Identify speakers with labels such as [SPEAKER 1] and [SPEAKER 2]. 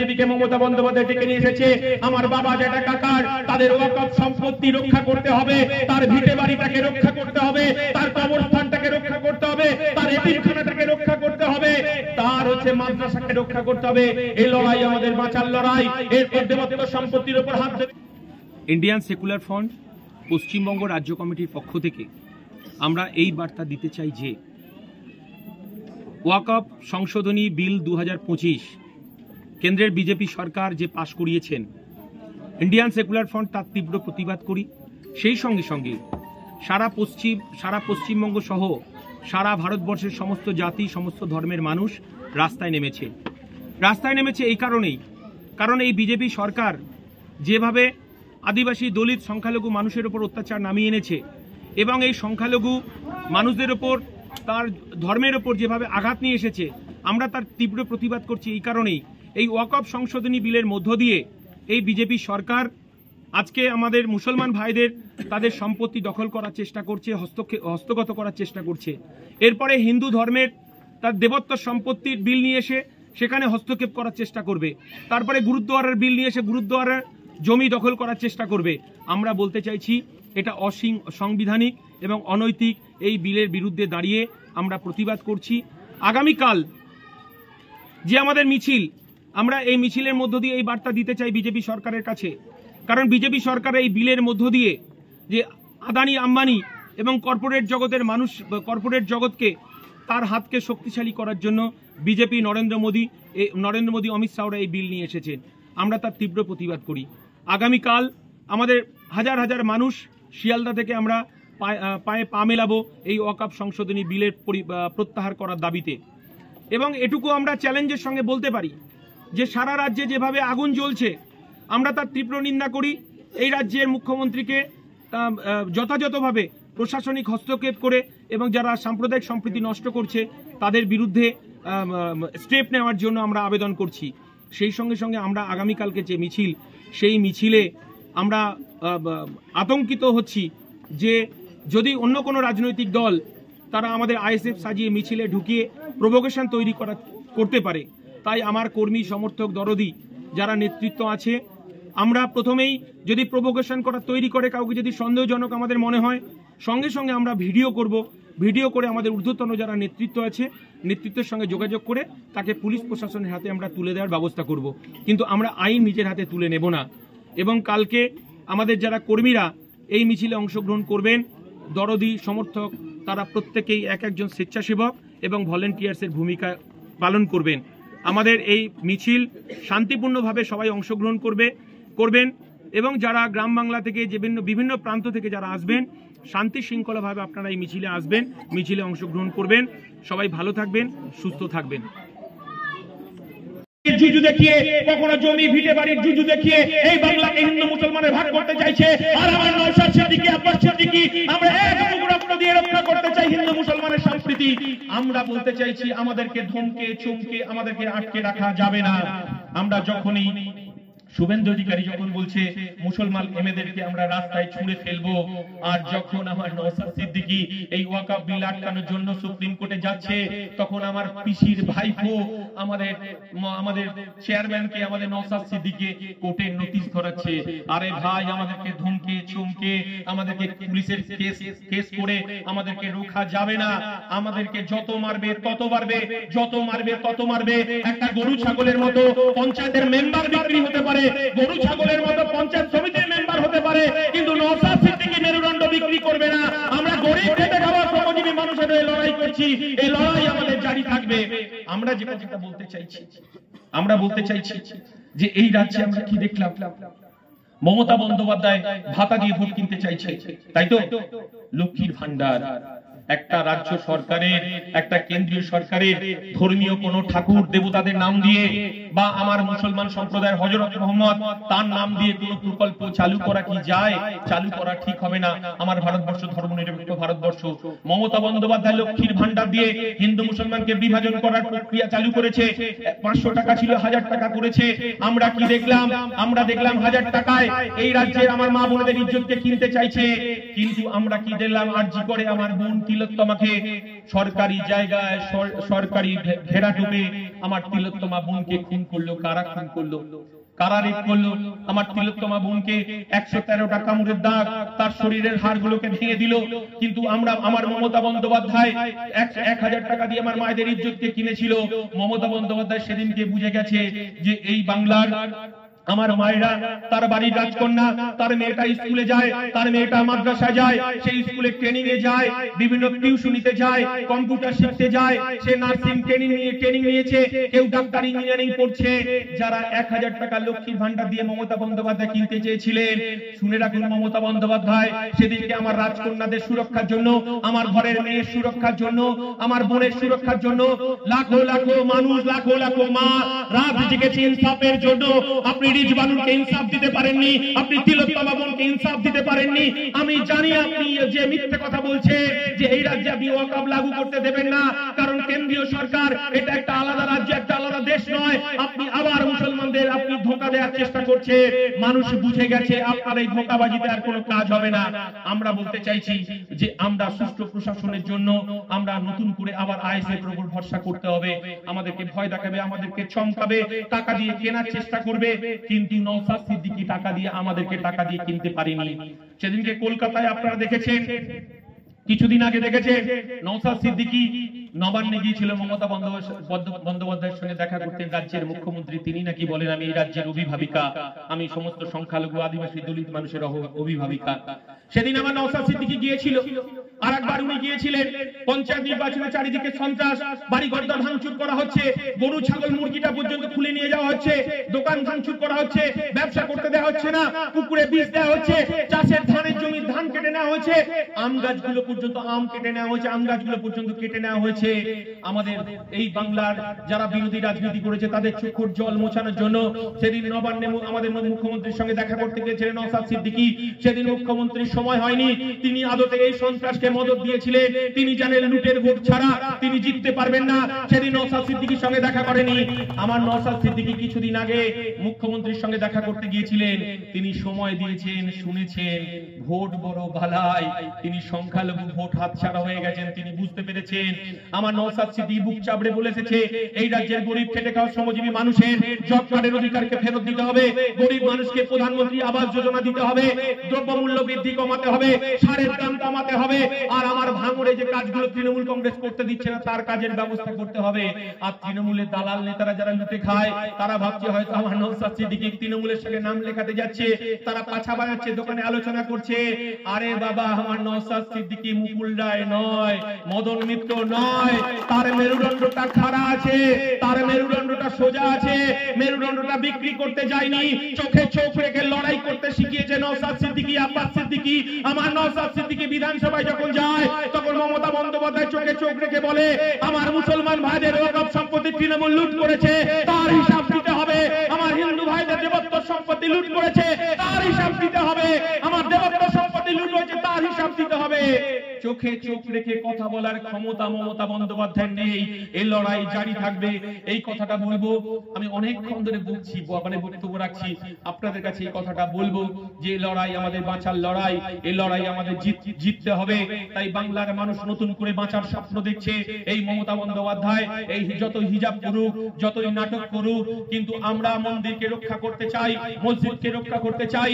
[SPEAKER 1] বিজেপিকে মমতা বন্দ্যোপাধ্যায় ডেকে নিয়ে এসেছে। আমার বাবা যেটা কাকার তাদের ওয়াকফ সম্পত্তি রক্ষা করতে হবে, তার ভিটে বাড়িটাকে রক্ষা করতে হবে, তার কবরস্থানটাকে রক্ষা করতে হবে, তার এতিমখানাটাকে রক্ষা করতে হবে, তার মাদ্রাসাকে রক্ষা করতে হবে। এই লড়াই আমাদের বাঁচার লড়াই। এরপর দেবত্ব সম্পত্তির উপর হাত দেবে।
[SPEAKER 2] ইন্ডিয়ান সেকুলার ফ্রন্ট পশ্চিমবঙ্গ রাজ্য কমিটির পক্ষ থেকে আমরা এই বার্তা দিতে চাই যে ওয়াকফ সংশোধনী বিল 2025 কেন্দ্রের বিজেপি সরকার যে পাশ করিয়েছেন, ইন্ডিয়ান সেকুলার ফ্রন্ট তার তীব্র প্রতিবাদ করি। সেই সঙ্গে সঙ্গে সারা পশ্চিমবঙ্গ সহ সারা ভারতবর্ষের সমস্ত জাতি, সমস্ত ধর্মের মানুষ রাস্তায় নেমেছে এই কারণেই, কারণ এই বিজেপি সরকার যেভাবে আদিবাসী, দলিত, সংখ্যালঘু মানুষের উপর অত্যাচার নামিয়ে এনেছে এবং এই সংখ্যালঘু মানুষদের উপর তার ধর্মের উপর যেভাবে আঘাত নিয়ে এসেছে, আমরা তার তীব্র প্রতিবাদ করছি। এই কারণেই এই ওয়াকফ সংশোধনী বিলের মধ্য দিয়ে এই বিজেপি সরকার আজকে আমাদের মুসলমান ভাইদের তাদের সম্পত্তি দখল করার চেষ্টা করছে, হস্তগত করার চেষ্টা করছে। এরপরে হিন্দু ধর্মের তার দেবত্ব সম্পত্তির বিল নিয়ে এসে সেখানে হস্তক্ষেপ করার চেষ্টা করবে। তারপরে গুরুদ্বারার বিল নিয়ে এসে গুরুদ্বারার জমি দখল করার চেষ্টা করবে। আমরা বলতে চাইছি এটা অসাংবিধানিক এবং অনৈতিক। এই বিলের বিরুদ্ধে দাঁড়িয়ে আমরা প্রতিবাদ করছি। আগামীকাল যে আমাদের মিছিল, আমরা এই মিছিলের মধ্য দিয়ে এই বার্তা দিতে চাই বিজেপি সরকারের কাছে, কারণ বিজেপি সরকার এই বিলের মধ্য দিয়ে যে আদানি, আম্বানি এবং কর্পোরেট জগতের মানুষ, কর্পোরেট জগৎকে তার হাতকে শক্তিশালী করার জন্য বিজেপি নরেন্দ্র মোদী, অমিত শাহরা এই বিল নিয়ে এসেছেন। আমরা তার তীব্র প্রতিবাদ করি। আগামীকাল আমাদের হাজার হাজার মানুষ শিয়ালদা থেকে আমরা পায়ে পা মেলাবো এই ওয়াকফ সংশোধনী বিলের প্রত্যাহার করার দাবিতে। এবং এটুকু আমরা চ্যালেঞ্জের সঙ্গে বলতে পারি যে সারা রাজ্যে যেভাবে আগুন জ্বলছে, আমরা তার তীব্র নিন্দা করি। এই রাজ্যের মুখ্যমন্ত্রীকে যথাযথভাবে প্রশাসনিক হস্তক্ষেপ করে এবং যারা সাম্প্রদায়িক সম্প্রীতি নষ্ট করছে তাদের বিরুদ্ধে স্টেপ নেওয়ার জন্য আমরা আবেদন করছি। সেই সঙ্গে সঙ্গে আমরা আগামীকালকে যে মিছিল, সেই মিছিলে আমরা আতঙ্কিত হচ্ছি যে যদি অন্য কোনো রাজনৈতিক দল তারা আমাদের আইএসএফ সাজিয়ে মিছিলে ঢুকিয়ে প্রভোকেশন তৈরি করতে পারে। তাই আমার কর্মী, সমর্থক, দরদি যারা নেতৃত্ব আছে, আমরা প্রথমেই যদি প্রভোকেশন তৈরি করে কাউকে যদি সন্দেহজনক আমাদের মনে হয়, সঙ্গে সঙ্গে আমরা ভিডিও করে আমাদের ঊর্ধ্বতন যারা নেতৃত্ব আছে, নেতৃত্বের সঙ্গে যোগাযোগ করে তাকে পুলিশ প্রশাসনের হাতে আমরা তুলে দেওয়ার ব্যবস্থা করব। কিন্তু আমরা আইন নিজের হাতে তুলে নেব না। এবং কালকে আমাদের যারা কর্মীরা এই মিছিলে অংশগ্রহণ করবেন, দরদি, সমর্থক, তারা প্রত্যেকেই এক একজন স্বেচ্ছাসেবক এবং ভলেন্টিয়ার্সের ভূমিকা পালন করবেন। আমাদের এই মিছিল শান্তিপূর্ণভাবে সবাই অংশগ্রহণ করবেন এবং যারা গ্রাম বাংলা থেকে বিভিন্ন প্রান্ত থেকে যারা আসবেন, শান্তি শৃঙ্খলাভাবে আপনারা এই মিছিলে আসবেন, মিছিলে অংশগ্রহণ করবেন। সবাই ভালো থাকবেন, সুস্থ থাকবেন।
[SPEAKER 1] জুজু দেখিয়ে, কখনো জমি ভিটে বাড়ির জুজু দেখিয়ে এই বাংলাকে হিন্দু মুসলমানের ভাগ করতে চাইছে। আর আমার নওশাদ সিদ্দিকী, আব্বাস সিদ্দিকী, আমরা এক টুকরো দিয়ে রক্ষা করতে চাই হিন্দু মুসলমানের সম্প্রীতি। আমরা বলতে চাইছি আমাদেরকে ধমকে চমকে আমাদেরকে আটকে রাখা যাবে না। আমরা যখনই শুভেন্দু অধিকারী যখন বলছে মুসলমান এমেদেরকে আমরা রাস্তায় ছুঁড়ে ফেলবো, আর যখন আমার নওশাদ সিদ্দিকী এই ওয়াকফ বিল আটকানোর জন্য সুপ্রিম কোর্টে যাচ্ছে, তখন আমার পিসির ভাইপো আমাদের চেয়ারম্যানকে, আমাদের নওশাদ সিদ্দিকীকে কোর্টের নোটিশ ধরাচ্ছে। আরে ভাই, আমাদেরকে ধমকে চমকে আমাদেরকে পুলিশের কেস করে আমাদেরকে রোখা যাবে না। আমাদেরকে যত মারবে তত মারবে, যত মারবে তত মারবে। একটা গরু ছাগলের মতো পঞ্চায়েতের মেম্বার বিক্রি হতে পারে, গরু ছাগলের মতো পঞ্চায়েত সমিতির মেম্বার হতে পারে, কিন্তু নওশাদ সিদ্দিকী মেরুদণ্ড বিক্রি করবে না। আমরা গরিব খেটে খাওয়া শ্রমজীবী মানুষের হয়ে লড়াই করছি, এই লড়াই আমাদের জারি থাকবে। আমরা যেটা বলতে চাইছি যে এই রাজ্যে আমরা কি দেখলাম, মমতা বন্দ্যোপাধ্যায় ভাতা দিয়ে ভোট কিনতে চাইছে, তাই তো? লক্ষ্মীর ভান্ডার একটা রাজ্য সরকারের, একটা কেন্দ্রীয় সরকারের ধর্মীয় কোন ঠাকুর দেবতাদের নাম দিয়ে বা আমার মুসলমান সম্প্রদায়ের হযরত মুহাম্মদ তার নাম দিয়ে কোন প্রকল্প চালু করা কি যায়? চালু করা ঠিক হবে না। আমার ভারতবর্ষ ধর্মনিরপেক্ষ ভারতবর্ষ। মমতা বন্দ্যোপাধ্যায় লক্ষ্মীর ভান্ডার দিয়ে হিন্দু মুসলমানকে বিভাজন করার প্রক্রিয়া চালু করেছে। 500 টাকা ছিল 1000 টাকা করেছে। আমরা কি দেখলাম? আমরা দেখলাম 1000 টাকায় এই রাজ্যের আমার মা বোনদের ইজ্জতকে কিনতে চাইছে। কিন্তু আমরা কি দেখলাম? আরজি করে আমার বোন তিলোত্তমাকে সরকারি জায়গায় সরকারি ঘেরা ডুবে আমার তিলোত্তমা বোনকে খুন খুন করলো, কারা খুন করলো, কারা রেপ করলো? আমার তিলোত্তমা বোনকে 113টা কামড়ের দাগ, তার শরীরের হাড়গুলোকে ভেঙে দিল। কিন্তু আমার মমতা বন্দ্যোপাধ্যায় 1000 টাকা দিয়ে আমার মায়েদের ইজ্জতকে কিনেছিল। মমতা বন্দ্যোপাধ্যায় সেদিনকে বুঝে গেছে যে এই বাংলার আমার মায়েরা, তার বাড়ির রাজকন্যা, তার মেয়েটা স্কুলে যায়, তার মেয়েটা মাদ্রাসায় যায়, সেই স্কুলে ট্রেনিং এ যায়, বিভিন্ন টিউশনিতে যায়, কম্পিউটার শিখতে যায়, সে নার্সিং ট্রেনিং নিয়েছে, কেউ ডাক্তার ইঞ্জিনিয়ারিং পড়ছে। যারা 1000 টাকা লক্ষ্মীর ভান্ডার দিয়ে মমতা বন্দ্যোপাধ্যায় কিনতে চেয়েছিলেন, শুনে রাখুন মমতা বন্দ্যোপাধ্যায় সেদিনকে আমার রাজকন্যাদের সুরক্ষার জন্য, আমার ঘরের মেয়ের সুরক্ষার জন্য, আমার বোনের সুরক্ষার জন্য লাখো লাখো মানুষ, লাখো লাখো মা রাত জেগেছে ইনসাফের জন্য। আপনি রিজওয়ানুরকে ইনসাফ দিতে পারেননি, আপনি তিলোত্তমা বোনকে ইনসাফ দিতে পারেননি। আমি জানি আপনি যে মিথ্যে কথা বলছে যে এই রাজ্যে আপনি ওয়াকফ লাগু করতে দেবেন না, কারণ কেন্দ্রীয় সরকার, এটা একটা আলাদা রাজ্য, একটা আলাদা দেশ নয়। আপনি আবার মুসলমানদের আপনি ধোঁকা দেওয়ার চেষ্টা করছে। মানুষ বুঝে গেছে আপনার এই ধোঁকাবাজিতে আর কোনো কাজ হবে না। আমরা বলতে চাইছি যে আমরা সুষ্ঠু প্রশাসনের জন্য আমরা নতুন করে আবার আইএসএফ এর উপর ভরসা করতে হবে। আমাদেরকে ভয় দেখাবে, আমাদেরকে চমকাবে, টাকা দিয়ে কেনার চেষ্টা করবে, কিন্তু নওশাদ সিদ্দিকী টাকা দিয়ে আমাদেরকে টাকা দিয়ে কিনতে পারেনি। সেদিনকে কলকাতায় আপনারা দেখেছেন, কিছুদিন আগে দেখেছেন নওশাদ সিদ্দিকী নবান্নে গিয়েছিল মমতা বন্দ্যোপাধ্যায়ের সঙ্গে দেখা করতে। রাজ্যের মুখ্যমন্ত্রী তিনি নাকি বলেন আমি এই রাজ্যের অভিভাবিকা, আমি সমস্ত সংখ্যালঘু আদিবাসী দলিত মানুষের অভিভাবিকা। সেদিন আমার নওশাদ সিদ্দিকী গিয়েছিল। আর একবার উনি গিয়েছিলেন, পঞ্চায়েত নির্বাচনে চারিদিকে সন্ত্রাস, বাড়ি ঘর ভাঙচুর করা হচ্ছে, গরু ছাগল মুরগিটা পর্যন্ত খুলে নিয়ে যাওয়া হচ্ছে, দোকান ভাঙচুর করা হচ্ছে, ব্যবসা করতে দেওয়া হচ্ছে না, পুকুরে বীজ দেওয়া হচ্ছে, চাষের ধানের জমির ধান কেটে নেওয়া হয়েছে, আম গাছগুলো পর্যন্ত আম কেটে নেওয়া হয়েছে, আম গাছগুলো পর্যন্ত কেটে নেওয়া হয়েছে। আমাদের এই বাংলার যারা বিরোধী রাজনীতি করেছে তাদের চোখের জল মোছানোর জন্য সেদিন নবান্নে আমাদের মুখ্যমন্ত্রীর সঙ্গে দেখা করতে গিয়েছিলেন নওশাদ সিদ্দিকী। সেদিন মুখ্যমন্ত্রীর সময় হয়নি, তিনি আদতে এই সন্ত্রাসকে মদত দিয়েছিলেন। তিনি জানেন লুটের ভোট ছাড়া তিনি জিততে পারবেন না। সেদিন নওশাদ সিদ্দিকীর সঙ্গে দেখা করেনি। আমার নওশাদ সিদ্দিকী কিছুদিন আগে মুখ্যমন্ত্রীর সঙ্গে দেখা করতে গিয়েছিলেন, তিনি সময় দিয়েছেন, শুনেছেন, ভোট বড় বালাই, তিনি সংখ্যালঘু ভোট হাতছাড়া হয়ে গেছেন, তিনি বুঝতে পেরেছেন। আমার নওশাদ সিদ্দিকী বুক চাপড়ে বলে এসেছে এই রাজ্যের গরিব খেটে খাওয়া শ্রমজীবী মানুষের জব কার্ডের অধিকারকে ফেরত দিতে হবে, গরিব মানুষকে প্রধানমন্ত্রী আবাস যোজনা দিতে হবে, দ্রব্যমূল্য বৃদ্ধি কমাতে হবে, সারের দাম কমাতে হবে, আর আমার ভাঙড়ে যে কাজগুলো তৃণমূল কংগ্রেস করতে দিচ্ছে না তার কাজের ব্যবস্থা করতে হবে। আর তৃণমূলের দালাল নেতারা যারা লুটে খায় তারা ভাবছে হয়তো আমার নওশাদ সিদ্দিকী তৃণমূলের সঙ্গে নাম লেখাতে যাচ্ছে, তারা পাছা বাজাচ্ছে, দোকানে আলোচনা করছে। আরে বাবা, আমার নওশাদ সিদ্দিকী মুকুল রায় নয়, মদন মিত্র নয়, তার মেরুদণ্ডটা খাড়া আছে, তার মেরুদণ্ডটা সোজা আছে, মেরুদণ্ডটা বিক্রি করতে যায়নি, চোখে চোখ রেখে লড়াই করতে শিখিয়েছে নওশাদ সিদ্দিকী, আব্বাস সিদ্দিকী। আমার নওশাদ সিদ্দিকী বিধানসভায় যখন যায় তখন মমতা বন্দ্যোপাধ্যায় চোখে চোখ রেখে বলে আমার মুসলমান ভাইদের ওয়াকফ সম্পত্তি তৃণমূল লুট করেছে, তার হিসাব দিতে হবে। আমার হিন্দু ভাইদের দেবত্ব সম্পত্তি লুট করেছে, তার হিসাব দিতে হবে। আমার দেবত্ব সম্পত্তি লুট হয়েছে, তার হিসাব দিতে হবে। চোখে চোখ রেখে কথা বলার ক্ষমতা মমতা বন্দ্যোপাধ্যায় নেই। এই লড়াই জারি থাকবে। এই কথাটা বলবো, আমি অনেকক্ষণ ধরে বলছি, মানে বক্তব্য রাখছি, আপনাদের কাছে এই কথাটা বলবো যে লড়াই আমাদের বাঁচার লড়াই, এই লড়াই আমাদের জিততে হবে। তাই বাংলার মানুষ নতুন করে বাঁচার স্বপ্ন দেখছে। এই মমতা বন্দ্যোপাধ্যায় এই যতই হিজাব করুক, যতই নাটক করুক, কিন্তু আমরা মন্দিরকে রক্ষা করতে চাই, মসজিদকে রক্ষা করতে চাই।